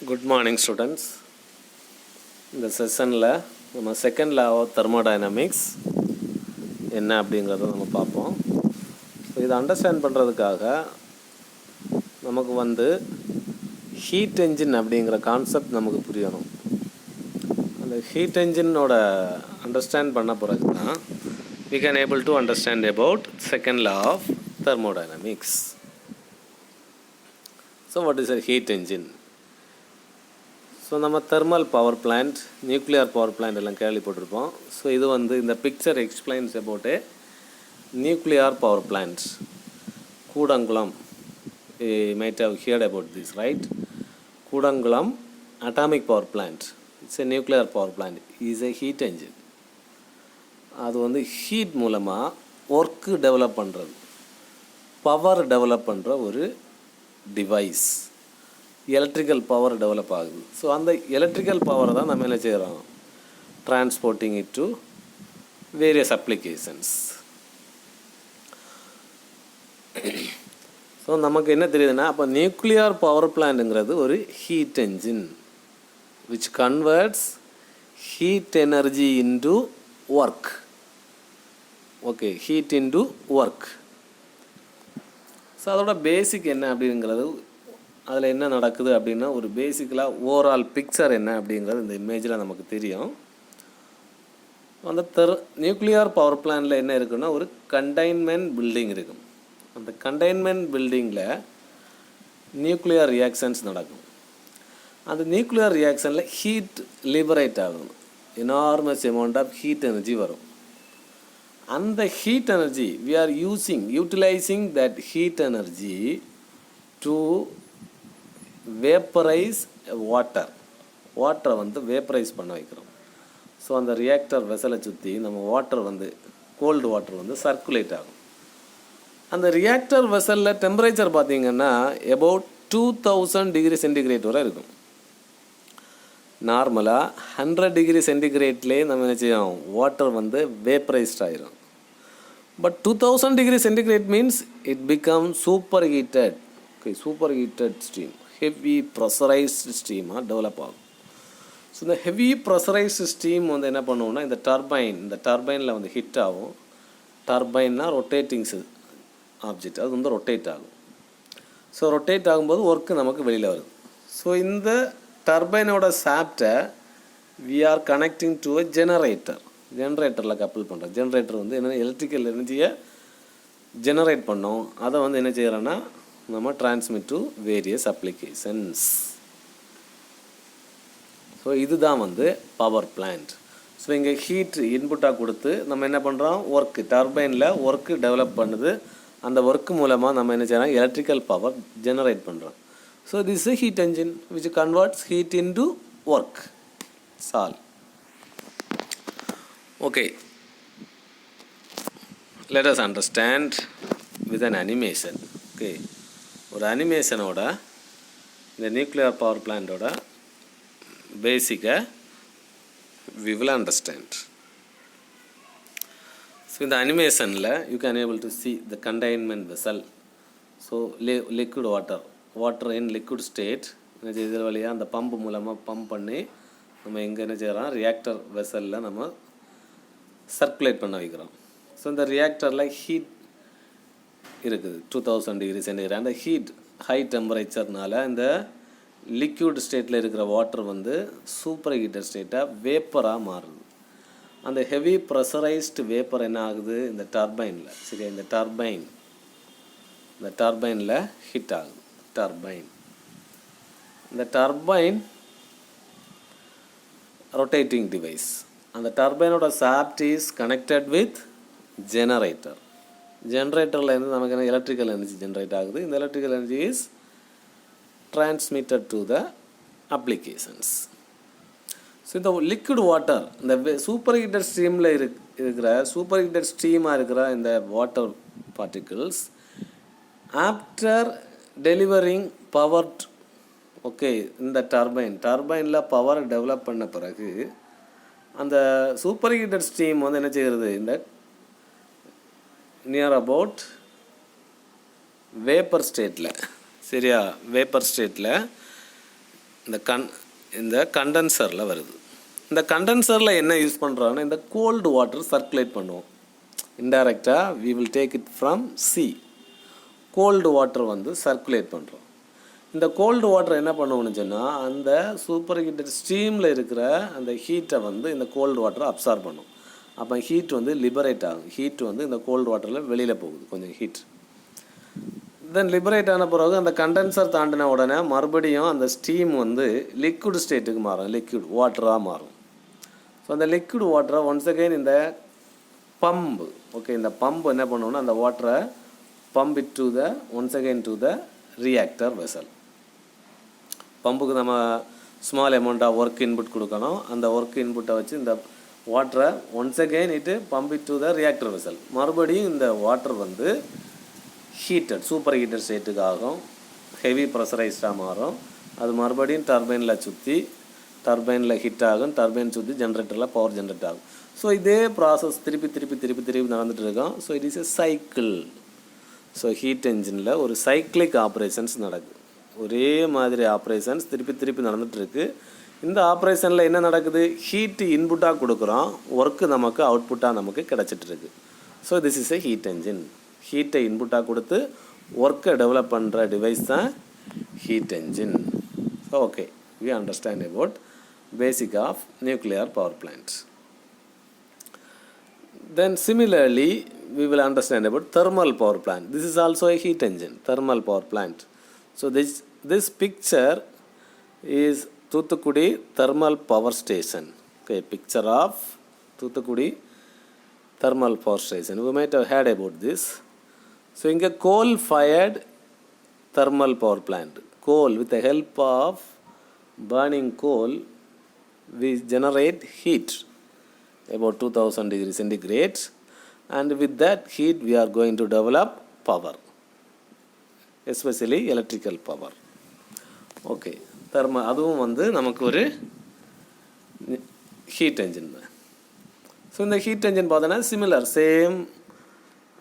Good morning, students. இந்த செஷனில் நம்ம செகண்ட் லா ஆஃப் தெர்மோடைனமிக்ஸ் என்ன அப்படிங்கிறத நம்ம பார்ப்போம். ஸோ இதை அண்டர்ஸ்டாண்ட் பண்ணுறதுக்காக நமக்கு ஹீட் என்ஜின் அப்படிங்கிற கான்செப்ட் நமக்கு புரியணும். அந்த ஹீட் என்ஜினோட அண்டர்ஸ்டாண்ட் பண்ண பிறகு தான் we can able to understand about second law of thermodynamics. So what is a heat engine? So நம்ம thermal power plant, nuclear power plant எல்லாம் கேள்விப்பட்டிருப்போம். ஸோ இது இந்த picture explains about a nuclear power plant. Kudankulam, might have heard about this, right? Kudankulam atomic power plant, it's a nuclear power plant, is a heat engine. அது heat மூலமாக work develop பண்ணுறது, power develop பண்ணுற ஒரு device. Electrical power develop ஆகுது. So அந்த electrical பவரை தான் நம்ம என்ன செய்கிறோம், transporting it to various applications. So நமக்கு என்ன தெரியுதுன்னா, அப்போ நியூக்ளியர் பவர் பிளான்ட்டுங்கிறது ஒரு heat engine which converts heat energy into work. Okay, heat into work. So அதோட பேசிக் என்ன அப்படிங்கிறது, அதில் என்ன நடக்குது அப்படின்னா, ஒரு பேசிக்கலாக ஓவரால் பிக்சர் என்ன அப்படிங்கிறது இந்த இமேஜில் நமக்கு தெரியும். அந்த நியூக்ளியர் பவர் பிளான்ட்டில் என்ன இருக்குன்னா, ஒரு கண்டெய்ன்மெண்ட் பில்டிங் இருக்கும். அந்த கண்டெய்ன்மெண்ட் பில்டிங்கில் நியூக்ளியர் ரியாக்ஷன்ஸ் நடக்கும். அந்த நியூக்ளியர் ரியாக்ஷனில் ஹீட் லிபரேட் ஆகும், enormous amount of heat energy வரும். அந்த heat energy we are utilizing that heat energy to vaporize வாட்டரை வேப்பரைஸ் பண்ண வைக்கிறோம். ஸோ அந்த ரியாக்டர் வெசலை சுற்றி நம்ம வாட்டர் கோல்டு வாட்டர் சர்க்குலேட் ஆகும். அந்த ரியாக்டர் வெசலில் டெம்பரேச்சர் பார்த்திங்கன்னா about 2000 டிகிரி சென்டிகிரேட் வரை இருக்கும். நார்மலாக 100 டிகிரி சென்டிகிரேட்லேயே நம்ம என்ன செய்யும், வாட்டர் வேப்பரைஸ்ட் ஆகிரும். But 2000 degree centigrade means it become super heated. Okay, super heated stream, heavy pressurised ஸ்டீமாக டெவலப் ஆகும். ஸோ இந்த ஹெவி ப்ரெஷரைஸ்டு ஸ்டீம் என்ன பண்ணுவோம்னா, இந்த டர்பைனில் ஹிட் ஆகும். டர்பைன்னா ரொட்டேட்டிங்ஸ் ஆப்ஜெக்ட், அது ரொட்டேட் ஆகும். ஸோ ரொட்டேட் ஆகும்போது ஒர்க்கு நமக்கு வெளியில் வருது. ஸோ இந்த டர்பைனோட சாப்டை we are connecting to a ஜெனரேட்டரில் கப்பல் பண்ணுறோம். ஜெனரேட்டர் என்ன, எலக்ட்ரிக்கல் எனர்ஜியை ஜெனரேட் பண்ணோம். அதை என்ன செய்கிறோன்னா, நம்ம transmit to various applications. So இதுதான் பவர் பிளான்ட். ஸோ இங்கே ஹீட் இன்புட்டாக கொடுத்து நம்ம என்ன பண்ணுறோம், ஒர்க்கு டர்பைனில் ஒர்க்கு டெவலப் பண்ணுது. அந்த ஒர்க்கு மூலமாக நம்ம என்ன செய்யறோம், எலக்ட்ரிக்கல் பவர் ஜெனரேட் பண்ணுறோம். So this is heat engine which converts heat into work. சால். Okay, let us understand with an animation. Okay, ஒரு அனிமேஷனோட இந்த நியூக்ளியர் பவர் பிளான்ட்டோட பேசிக்கை we will understand. ஸோ இந்த அனிமேஷனில் you can able to see the containment vessel. So liquid water in liquid state இது வழியாக அந்த பம்பு மூலமாக பம்ப் பண்ணி நம்ம எங்கே என்ன செய்கிறோம், ரியாக்டர் வெசலில் நம்ம சர்க்குலேட் பண்ண வைக்கிறோம். ஸோ இந்த ரியாக்டரில் ஹீட் இருக்குது, 2000 டிகிரி சென்டிகிரேட். அந்த ஹீட் ஹை டெம்பரேச்சர்னால இந்த லிக்யூட் ஸ்டேட்டில் இருக்கிற வாட்டர் சூப்பர் ஹீட்டட் ஸ்டேட்டாக வேப்பராக மாறுது. அந்த ஹெவி ப்ரெஷரைஸ்டு வேப்பர் என்ன ஆகுது, இந்த டர்பைனில், சரியா, இந்த டர்பைனில் ஹிட் ஆகுது. இந்த டர்பைன் ரொட்டேட்டிங் டிவைஸ். அந்த டர்பைனோட சாப்ட் இஸ் கனெக்டட் வித் ஜெனரேட்டரில் நமக்கு என்ன, எலக்ட்ரிக்கல் எனர்ஜி ஜென்ரேட் ஆகுது. இந்த electrical energy is transmitted to the applications. So இந்த லிக்விட் வாட்டர், இந்த சூப்பர் ஹீட்டட் ஸ்ட்ரீமில் இருக்கிற சூப்பர் ஹீட்டட் ஸ்ட்ரீமாக இருக்கிற இந்த water particles after delivering power, okay, இந்த டர்பைனில் பவர் டெவலப் பண்ண பிறகு அந்த சூப்பர் ஹீட்டட் ஸ்டீம் என்ன செய்கிறது, இந்த நியர் அபவுட் வேப்பர் ஸ்டேட்டில், சரியா, வேப்பர் ஸ்டேட்டில் இந்த கண்டென்சரில் வருது. இந்த கண்டென்சரில் என்ன யூஸ் பண்ணுறோன்னா இந்த கோல்டு வாட்டர் சர்க்குலேட் பண்ணுவோம். இன்டைரக்டாக we will take it from sea. Cold water வந்து சர்க்குலேட் பண்ணுறோம். இந்த கோல்டு வாட்டர் என்ன பண்ணுவோம்னு சொன்னால் அந்த சூப்பர் ஹீட்டட் ஸ்டீமில் இருக்கிற அந்த ஹீட்டை வந்து இந்த கோல்டு வாட்டரை அப்சார்ப் பண்ணும். அப்போ ஹீட் வந்து லிபரேட் ஆகும். ஹீட் வந்து இந்த கோல்டு வாட்டரில் வெளியில் போகுது கொஞ்சம் ஹீட். தென் லிபரேட் ஆன பிறகு அந்த கண்டென்சர் தாண்டின உடனே மறுபடியும் அந்த ஸ்டீம் வந்து லிக்விட் ஸ்டேட்டுக்கு மாறும், லிக்விட் வாட்டராக மாறும். ஸோ அந்த லிக்விட் வாட்டரை ஒன்ஸ் அகெயின் இந்த பம்பு, ஓகே, இந்த பம்பு என்ன பண்ணுவோன்னா அந்த வாட்டரை pump it to the once again to the reactor vessel. பம்புக்கு நம்ம small amount of work input கொடுக்கணும். அந்த ஒர்க் இன்புட்டை வச்சு இந்த வாட்டரை once again it pump it to the reactor vessel. மறுபடியும் இந்த வாட்டர் வந்து ஹீட்டட் சூப்பர் ஹீட்டட் ஸ்டேட்டுக்கு ஆகும், ஹெவி ப்ரெஷரைஸ்டாக மாறும். அது மறுபடியும் டர்பைனில் சுற்றி டர்பைனில் ஹிட் ஆகும், டர்பைன் சுற்றி ஜென்ரேட்டரில் பவர் ஜென்ரேட் ஆகும். ஸோ இதே ப்ராசஸ் திருப்பி நடந்துகிட்டு இருக்கோம். So it is a cycle. So heat என்ஜினில் ஒரு சைக்கிளிக் ஆப்ரேஷன்ஸ் நடக்குது. ஒரே மாதிரி ஆப்ரேஷன்ஸ் திருப்பி நடந்துகிட்ருக்கு. இந்த ஆப்ரேஷனில் என்ன நடக்குது? ஹீட்டு இன்புட்டாக கொடுக்குறோம், ஒர்க்கு நமக்கு அவுட்புட்டாக நமக்கு கிடச்சிட்ருக்கு. So this is a heat engine. ஹீட்டை இன்புட்டாக கொடுத்து ஒர்க்கை டெவலப் பண்ணுற டிவைஸ் தான் heat engine. So okay, we understand about basic of nuclear power plant. Then similarly we will understand about thermal power plant. This is also a heat engine, thermal power plant. So this picture is Thoothukudi thermal power station. Okay, picture of Thoothukudi thermal power station. We might have heard about this. So in a coal fired thermal power plant, coal, with the help of burning coal we generate heat about 2000 degrees centigrade, and with that heat we are going to develop power, especially electrical power. Okay, அதுவும் வந்து நமக்கு ஒரு heat engine தான். So இந்த heat engine பார்த்தோன்னா similar same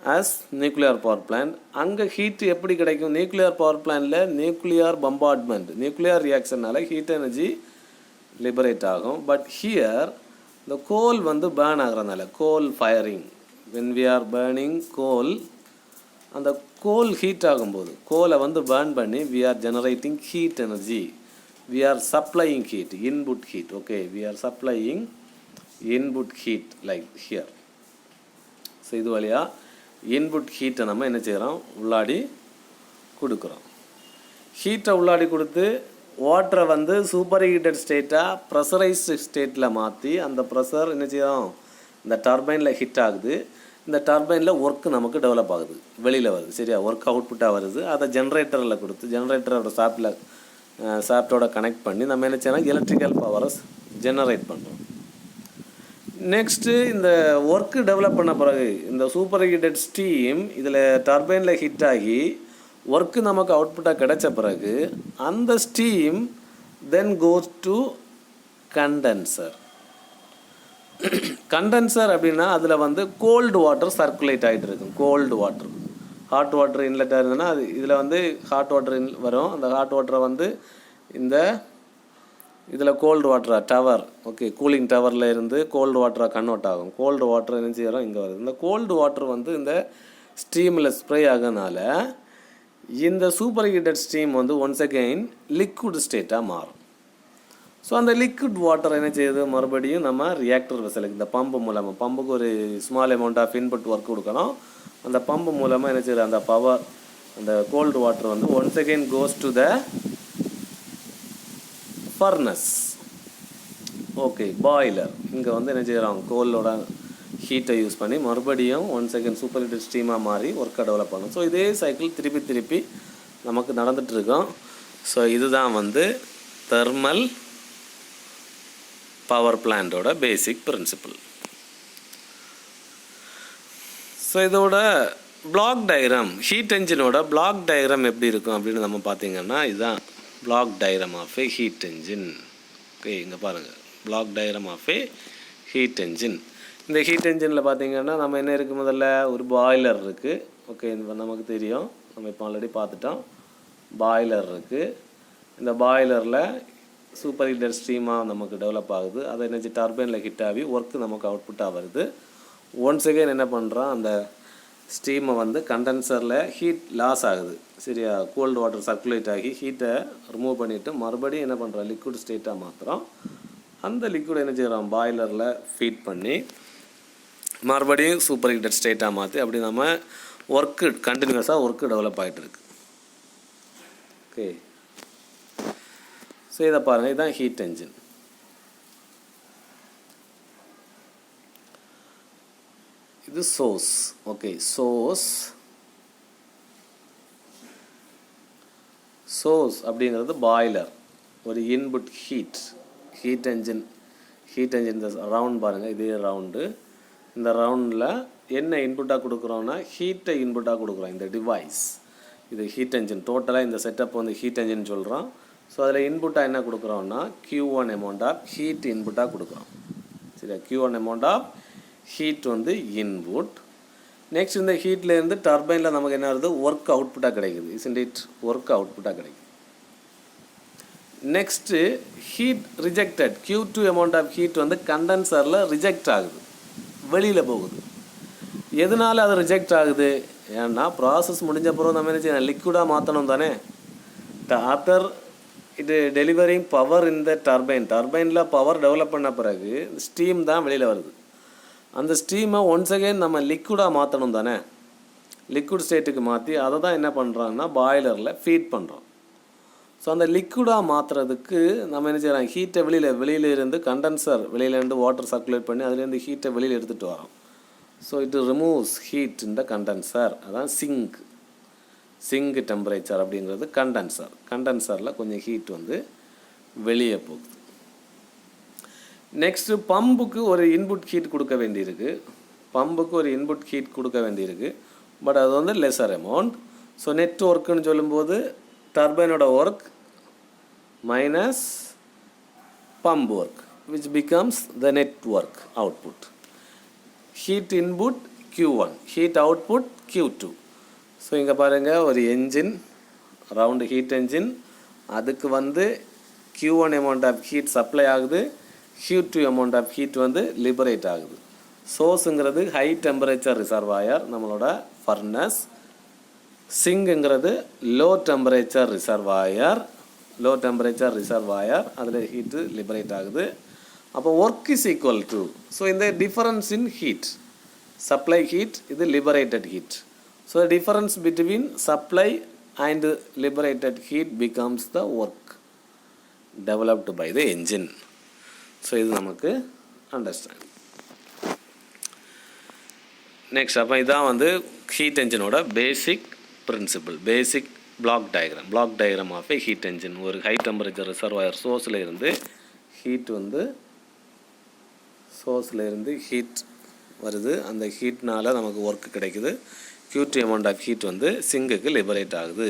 as nuclear power plant. அங்கே heat எப்படி கிடைக்கும்? நியூக்ளியர் பவர் பிளான்ட்டில் நியூக்ளியர் பம்பார்ட்மெண்ட், நியூக்ளியர் ரியாக்ஷனால் ஹீட் எனர்ஜி லிபரேட் ஆகும். பட் ஹியர் இந்த கோல் வந்து பேர்ன் ஆகிறதுனால, coal firing, when we are burning coal, அந்த கோல் ஹீட் ஆகும்போது கோலை வந்து பேர்ன் பண்ணி we are generating heat energy, we are supplying heat, input heat. Okay, we are supplying input heat like here. So இது வழியாக input ஹீட்டை நம்ம என்ன செய்கிறோம்? உள்ளாடி கொடுக்குறோம். ஹீட்டை உள்ளாடி கொடுத்து வாட்டரை வந்து சூப்பர் ஹீட்டட் ஸ்டேட்டாக ப்ரெஷரைஸ்டு ஸ்டேட்டில் மாற்றி அந்த ப்ரெஷர் என்ன செய்யும்? இந்த டர்பைனில் ஹிட் ஆகுது. இந்த டர்பைனில் ஒர்க்கு நமக்கு டெவலப் ஆகுது, வெளியில் வருது, சரியா? ஒர்க் அவுட்புட்டாக வருது. அதை ஜென்ரேட்டரில் கொடுத்து ஜென்ரேட்டரோட சாஃப்டோட கனெக்ட் பண்ணி நம்ம என்ன செய்யணும்? எலக்ட்ரிக்கல் பவரை ஜெனரேட் பண்ணுறோம். நெக்ஸ்ட்டு இந்த ஒர்க்கு டெவலப் பண்ண பிறகு இந்த சூப்பர் ஹீட்டட் ஸ்டீம் இதில் டர்பைனில் ஹிட் ஆகி ஒர்க்கு நமக்கு அவுட்புட்டாக கிடைச்ச பிறகு அந்த steam then goes to condenser. Condenser அப்படின்னா அதில் வந்து கோல்டு வாட்டர் சர்க்குலேட் ஆகிட்டு இருக்கும். கோல்டு வாட்டர், ஹாட் வாட்டர் இன்லெட்டாக இருந்ததுன்னா அது இதில் வந்து ஹாட் வாட்டர் வரும். அந்த ஹாட் வாட்டரை வந்து இந்த இதில் கோல்டு வாட்டராக டவர், ஓகே, கூலிங் டவரில் இருந்து கோல்டு வாட்டராக கன்வெர்ட் ஆகும். கோல்டு வாட்டர் என்ன செய்கிறோம்? இங்கே வருது. இந்த கோல்டு வாட்டர் வந்து இந்த ஸ்டீமில் ஸ்ப்ரே ஆகிறதுனால இந்த சூப்பர் ஹீட்டட் ஸ்டீம் வந்து ஒன்ஸ் அகெயின் லிக்விட் ஸ்டேட்டாக மாறும். ஸோ அந்த லிக்விட் வாட்டர் என்ன செய்யுது? மறுபடியும் நம்ம ரியாக்டர் வெசலுக்கு இந்த பம்பு மூலமாக, பம்புக்கு ஒரு small amount of input work கொடுக்கணும். அந்த பம்பு மூலமாக என்ன செய்யுது? அந்த பவர், அந்த கோல்டு வாட்டர் வந்து once again goes to the furnace, okay, boiler. இங்கே வந்து என்ன செய்கிறோம்? கோலோட ஹீட்டை யூஸ் பண்ணி மறுபடியும் ஒன்ஸ் அகெயின் சூப்பர் ஹீட்டட் ஸ்டீமாக மாறி ஒர்க்கை டெவலப் பண்ணும். ஸோ இதே சைக்கிள் திருப்பி நமக்கு நடந்துகிட்ருக்கோம். ஸோ இதுதான் வந்து தெர்மல் பவர் பிளான்ட்டோட பேசிக் பிரின்சிபிள். ஸோ இதோட பிளாக் டயக்ராம், ஹீட் என்ஜினோட பிளாக் டயக்ராம் எப்படி இருக்கும் அப்படின்னு நம்ம பார்த்திங்கன்னா இதுதான் block diagram of a heat engine. Okay, இங்கே பாருங்கள், block diagram of a heat engine. இந்த ஹீட் என்ஜினில் பார்த்திங்கன்னா நம்ம என்ன இருக்குது? முதல்ல ஒரு பாய்லர் இருக்குது. ஓகே, நமக்கு தெரியும், நம்ம இப்போ ஆல்ரெடி பார்த்துட்டோம். பாய்லர் இருக்குது. இந்த பாய்லரில் சூப்பர் ஹீட்டட் ஸ்ட்ரீமாக நமக்கு டெவலப் ஆகுது. அதை என்ன டர்பைனில் ஹிட் ஆகி ஒர்க்கு நமக்கு அவுட்புட்டாக வருது. ஒன்ஸ் அகெயின் என்ன பண்ணுறான், அந்த ஸ்டீமை வந்து கண்டென்சரில் ஹீட் லாஸ் ஆகுது. சரியா, கோல்டு வாட்டர் சர்க்குலேட் ஆகி ஹீட்டை ரிமூவ் பண்ணிவிட்டு மறுபடியும் என்ன பண்ணுறோம், லிக்விட் ஸ்டேட்டாக மாற்றுறோம். அந்த லிக்விட் என்ன செய்கிறோம், பாய்லரில் ஃபீட் பண்ணி மறுபடியும் சூப்பர் ஹீட்டட் ஸ்டேட்டாக மாற்றி அப்படி நம்ம ஒர்க்கு கண்டினியூஸாக ஒர்க்கு டெவலப் ஆகிட்டு இருக்கு. ஓகே, ஸோ இதை பாருங்கள், இதுதான் ஹீட் என்ஜின். இது சோர்ஸ். ஓகே, சோர்ஸ் அப்படிங்கிறது பாய்லர், ஒரு இன்புட் ஹீட் என்ஜின் இந்த ரவுண்ட் பாருங்கள், இதே ரவுண்டு. இந்த ரவுண்டில் என்ன இன்புட்டாக கொடுக்குறோன்னா ஹீட்டை இன்புட்டாக கொடுக்குறோம். இந்த டிவைஸ் இது ஹீட் என்ஜின். டோட்டலாக இந்த செட்டப் வந்து ஹீட் என்ஜின் சொல்கிறோம். ஸோ அதில் இன்புட்டாக என்ன கொடுக்குறோன்னா Q1 அமௌண்ட் ஆஃப் ஹீட் இன்புட்டாக கொடுக்குறோம். சரியா, Q1 அமௌண்ட் ஆஃப் ஹீட் வந்து இன்புட். நெக்ஸ்ட் இந்த ஹீட்லேருந்து டர்பைனில் நமக்கு என்ன வருது, ஒர்க் அவுட்புட்டாக கிடைக்குது. இஸ்ன்ட் இட், ஒர்க் அவுட்புட்டாக கிடைக்குது. Next heat rejected, Q2 amount of heat வந்து கண்டென்சரில் ரிஜெக்ட் ஆகுது, வெளியில் போகுது. எதனால் அது ரிஜெக்ட் ஆகுது, ஏன்னா ப்ராசஸ் முடிஞ்ச பிறகு நம்ம என்ன செய்யணும், லிக்விடாக மாற்றணும் தானே. ஆஃப்டர் இது டெலிவரிங் பவர் இந்த டர்பைனில் பவர் டெவலப் பண்ண பிறகு ஸ்டீம் தான் வெளியில் வருது. அந்த ஸ்டீமை ஒன்ஸ் அகெயின் நம்ம லிக்விடாக மாற்றணும் தானே. லிக்விட் ஸ்டேட்டுக்கு மாற்றி அதை தான் என்ன பண்ணுறாங்கன்னா பாய்லரில் ஃபீட் பண்ணுறோம். ஸோ அந்த லிக்விடாக மாற்றுறதுக்கு நம்ம என்ன செய்கிறோம், ஹீட்டை வெளியில் இருந்து கண்டென்சர் வெளியிலேருந்து வாட்டர் சர்க்குலேட் பண்ணி அதுலேருந்து ஹீட்டை வெளியில் எடுத்துகிட்டு வரோம். ஸோ இட் ரிமூவ்ஸ் ஹீட் இந்த கண்டென்சர். அதான் சிங்க் டெம்பரேச்சர் அப்படிங்கிறது கண்டென்சரில் கொஞ்சம் ஹீட் வந்து வெளியே போகுது. நெக்ஸ்ட்டு பம்புக்கு ஒரு இன்புட் ஹீட் கொடுக்க வேண்டியிருக்கு. பட் அது வந்து லெஸர் அமௌண்ட். ஸோ நெட் ஒர்க்குன்னு சொல்லும்போது டர்பைனோட work minus pump work which becomes the net work output. Heat input Q1, heat output Q2. So இங்கே பாருங்கள், ஒரு என்ஜின், ரவுண்டு ஹீட் என்ஜின், அதுக்கு வந்து Q1 amount of heat supply ஆகுது, Q2 அமௌண்ட் ஆஃப் ஹீட் வந்து லிபரேட் ஆகுது. சோர்ஸுங்கிறது high temperature reservoir, நம்மளோட ஃபர்னஸ். சிங்குங்கிறது லோ டெம்பரேச்சர் ரிசர்வாயர், அதில் ஹீட்டு லிபரேட் ஆகுது. அப்போ work is equal to, so இந்த difference in heat, supply heat, இது liberated heat. So difference between supply and liberated heat becomes the work developed by the engine. So இது நமக்கு understand. Next, அப்போ இதான் வந்து heat என்ஜினோட basic principle, basic block diagram of a heat engine. ஒரு high temperature reservoir சோர்ஸில் இருந்து heat வருது. அந்த ஹீட்னால் நமக்கு ஒர்க்கு கிடைக்குது. Q2 அமௌண்ட் ஆஃப் ஹீட் வந்து சிங்குக்கு லிபரேட் ஆகுது.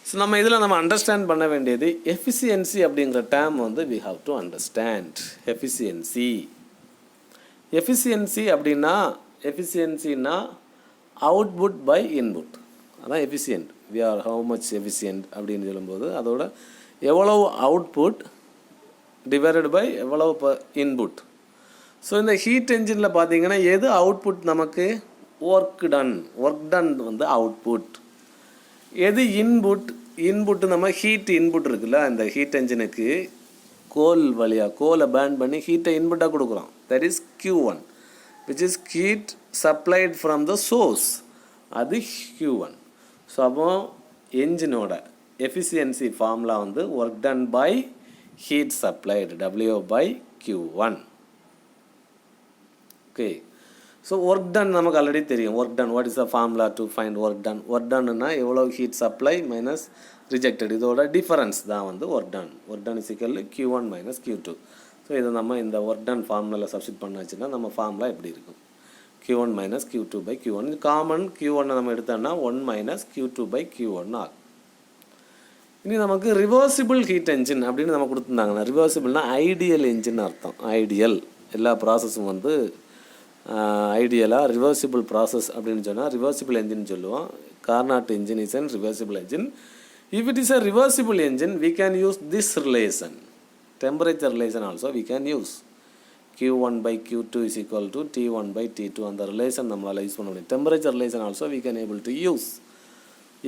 ஸோ நம்ம இதில் அண்டர்ஸ்டாண்ட் பண்ண வேண்டியது எஃபிசியன்சி அப்படிங்கிற டேர்ம் வந்து we have to understand. Efficiency அப்படின்னா அவுட்புட் பை இன்புட், அதான் efficient. we are how much efficient அப்படின்னு சொல்லும்போது அதோட எவ்வளவு அவுட்புட் டிவைடட் பை எவ்வளவு இன்புட். ஸோ இந்த ஹீட் என்ஜினில் பார்த்தீங்கன்னா எது அவுட்புட் நமக்கு, ஒர்க் டன் வந்து அவுட்புட். எது இன்புட்டு நம்ம ஹீட் இன்புட் இருக்குல்ல, இந்த ஹீட் என்ஜினுக்கு கோலை பேர்ன் பண்ணி ஹீட்டை இன்புட்டாக கொடுக்குறோம். That is Q1 which is heat supplied from the source, அது Q1. ஸோ அப்போ என்ஜினோட எஃபிசியன்சி ஃபார்முலா வந்து work done by heat supplied, W by Q1. Okay, so work done நமக்கு ஆல்ரெடி தெரியும். Work done, what is the formula to find work டன்னுன்னா எவ்வளோ heat supply minus rejected, இதோட difference தான் வந்து work done is equal Q1 minus Q2. So இதை நம்ம இந்த ஒர்க் டன் ஃபார்முலாவில் சப்ஸ்டிட் பண்ணாச்சுன்னா நம்ம ஃபார்முலா எப்படி இருக்கும், Q1 minus Q2 by Q1. Common Q1 நம்ம எடுத்தோம்னா 1 minus Q2 by Q1 ஆகும். இனி நமக்கு ரிவர்சிபிள் ஹீட் என்ஜின் அப்படின்னு நம்ம கொடுத்துருந்தாங்கன்னா, ரிவர்சிபிள்னா ஐடியல் என்ஜின் அர்த்தம். ஐடியல் எல்லா ப்ராசஸும் வந்து ஐடியலாக ரிவர்சிபிள் ப்ராசஸ் அப்படின்னு சொன்னால் ரிவர்சிபிள் என்ஜின் சொல்லுவோம். Carnot engine is an reversible engine. If it is a reversible engine we can use this relation. temperature relation also we can use. Q1 by Q2 is equal to T1 by T2. And the relation நம்மளால use பண்ண முடியும். Temperature relation also we can able to use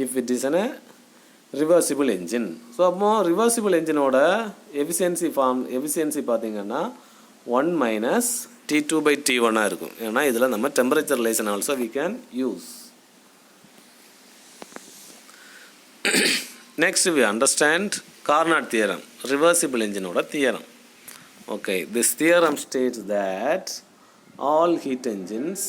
if it is a reversible engine. So அப்போ reversible engine ஓட efficiency பார்த்தீங்கன்னா 1 minus T2 by T1 இருக்கும். ஏன்னா இதில் நம்ம temperature relation also we can use. Next we understand Carnot theorem, reversible engine oda theorem. Okay, this theorem states that all heat engines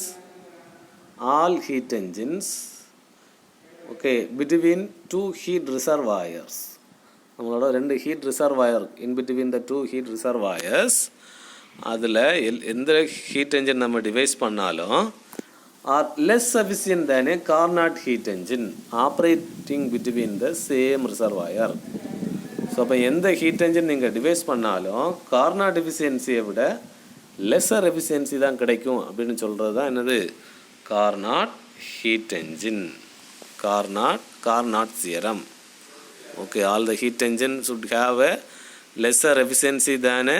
okay, between two heat reservoirs, நம்மளோட ரெண்டு heat reservoir in between the two heat reservoirs, அதில் எந்த heat engine நம்ம device பண்ணாலும் are less efficient than a Carnot heat engine operating between the same reservoir. So அப்போ எந்த heat engine நீங்கள் device பண்ணாலும் கார்னாட் எஃபிஷியன்சியை விட லெஸ்ஸர் எஃபிஷியன்சி தான் கிடைக்கும் அப்படின்னு சொல்கிறது தான் என்னது Carnot heat engine. Carnot theorem. Okay, all the heat engine should have a lesser efficiency than a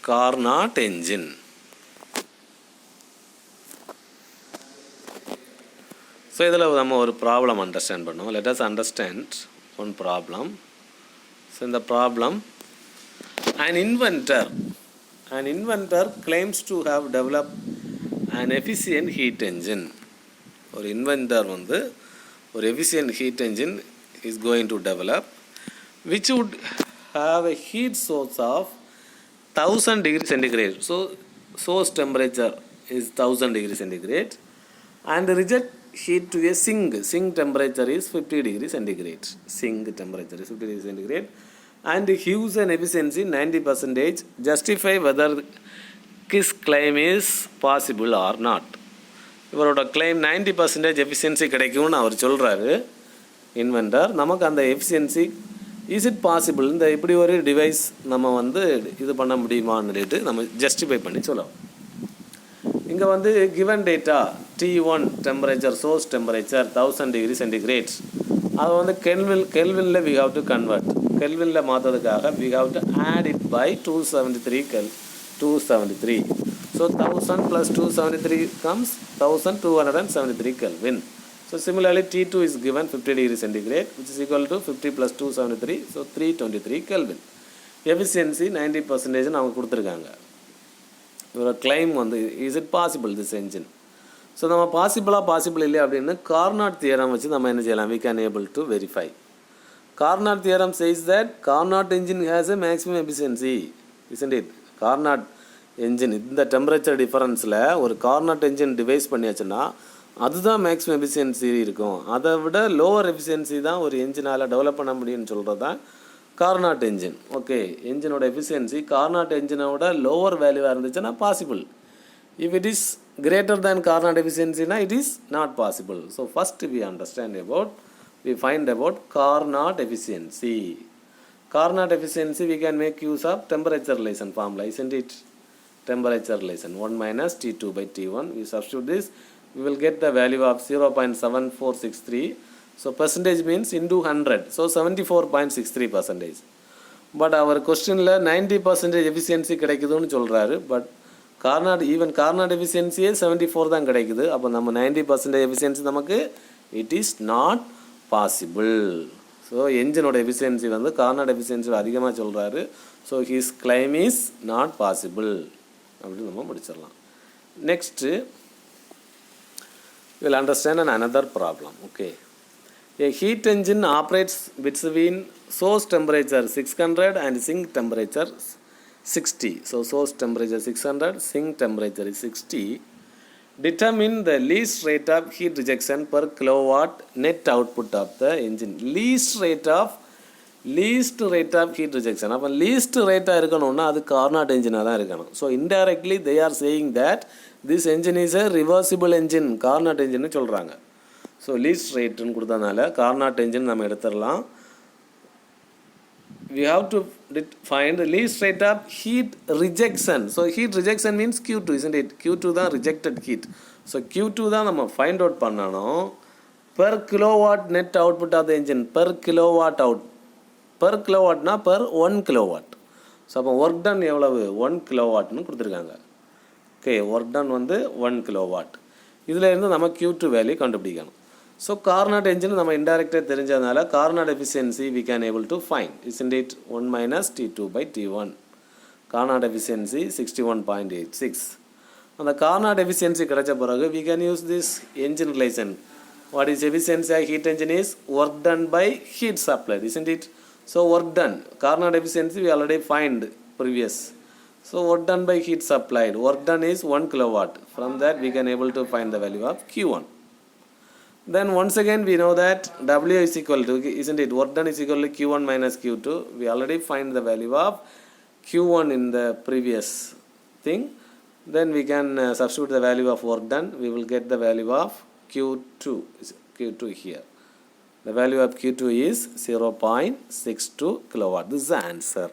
Carnot engine. So இதில் நம்ம ஒரு ப்ராப்ளம் அண்டர்ஸ்டாண்ட் பண்ணோம். Let us understand one problem. So இந்த problem, an inventor claims to have developed an efficient heat engine. ஒரு inventor வந்து ஒரு efficient heat engine is going to develop which would have a heat source of 1000 degrees centigrade. So source temperature is 1000 degrees centigrade and reject heat to a sink temperature is 50 degrees centigrade. Sink temperature is 50 degrees centigrade and gives an efficiency 90%. Justify whether his claim is possible or not. இவரோட claim 90% efficiency கிடைக்கும்னு அவர் சொல்கிறாரு inventor. நமக்கு அந்த efficiency is it possible, இந்த இப்படி ஒரு device நம்ம வந்து இது பண்ண முடியுமான்னு சொல்லிட்டு நம்ம ஜஸ்டிஃபை பண்ணி சொல்லலாம். இங்கே வந்து given data T1 temperature, source temperature 1000 degree centigrade, அதை வந்து கெல்வினில் வி ஹாவ் டு கன்வெர்ட். கெல்வினில் மாற்றதுக்காக we have to add it by 273. So 1000 + 273 comes 1273 Kelvin. So similarly T2 is given 50 degree centigrade which is equal to 50 + 273, so 323 Kelvin. Efficiency 90% நமக்கு கொடுத்துருக்காங்க. இவரோட claim வந்து is it possible this engine. So நம்ம possible இல்லை அப்படின்னு Carnot theorem வச்சு நம்ம என்ன செய்யலாம், we can able to verify. Carnot theorem says that Carnot engine has a maximum efficiency, isn't it? Carnot engine இந்த டெம்பரேச்சர் டிஃபரன்ஸில் ஒரு கார்னாட் என்ஜின் டிவைஸ் பண்ணியாச்சுன்னா அதுதான் மேக்ஸிமம் எஃபிஷியன்சி இருக்கும். அதை விட லோவர் எஃபிஷியன்சி தான் ஒரு என்ஜினால் டெவலப் பண்ண முடியும்னு சொல்கிறது தான் கார்னாட் என்ஜின். ஓகே, என்ஜினோட எஃபிஷியன்சி கார்னாட் என்ஜினோட லோவர் வேல்யூவாக இருந்துச்சுன்னா possible. If it is greater than Carnot எஃபிஷியன்சினா it is not possible. So first we find about Carnot efficiency. Carnot efficiency we can make use of temperature relation formula, isn't it? Temperature relation 1 minus T2 by T1. We substitute this, we will get the value of 0.7463. So percentage means into 100, so 74.63%. But our question la 90% efficiency கிடைக்குதுன்னு சொல்றாரு. But Carnot efficiency 74 தான் கிடைக்குது. அப்போ நம்ம 90% efficiency நமக்கு it is not possible. So என்ஜினோட efficiency வந்து Carnot efficiency அதிகமாக சொல்கிறாரு. So his claim is not possible அப்படின்னு நம்ம முடிச்சிடலாம். Next you will understand another problem. Okay, a heat engine operates between source temperature 600 and sink temperature 60. So source temperature 600, sink temperature is 60. Determine the least rate of heat rejection per kilowatt net output of the engine. Least rate of heat rejection. அப்போ least rate இருக்கணும்னா அது Carnot என்ஜினாக தான் இருக்கணும். So indirectly they are saying that this engine is a reversible engine. Carnot என்ஜின்னு சொல்கிறாங்க. So least rateன்னு கொடுத்ததுனால Carnot engine நம்ம எடுத்துடலாம். We have to find the least rate of heat rejection. So heat rejection means Q2, isn't it? Q2 தான் rejected heat. So Q2 தான் நம்ம find out பண்ணணும். Per kilowatt net output of the engine, per kilowatt out. Per kilowatt na per 1 kilowatt. So அப்போ work done எவ்வளவு 1 கிலோவாட்னு கொடுத்துருக்காங்க. Okay, work done வந்து 1 kilowatt. இதில் இருந்து நம்ம Q2 வேல்யூ கண்டுபிடிக்கணும். ஸோ கார்னாட் என்ஜின் நம்ம இன்டைரக்டாக தெரிஞ்சதுனால Carnot efficiency we can able to find isn't it 1 minus T2 by T1. Carnot efficiency 61.86. அந்த கார்னாட் எஃபிஷியன்சி கிடைச்ச பிறகு we can use this engine relation. What is efficiency of heat engine is work done by heat supplied, isn't it? So work done, Carnot efficiency we already find previous. So work done by heat supplied, work done is 1 kilowatt. From that we can able to find the value of Q1. Then once again we know that W is equal to, isn't it, work done is equal to Q1 minus Q2. We already find the value of Q1 in the previous thing. Then we can substitute the value of work done. We will get the value of Q2 here. The value of Q2 is 0.62 kilowatt. This is the answer.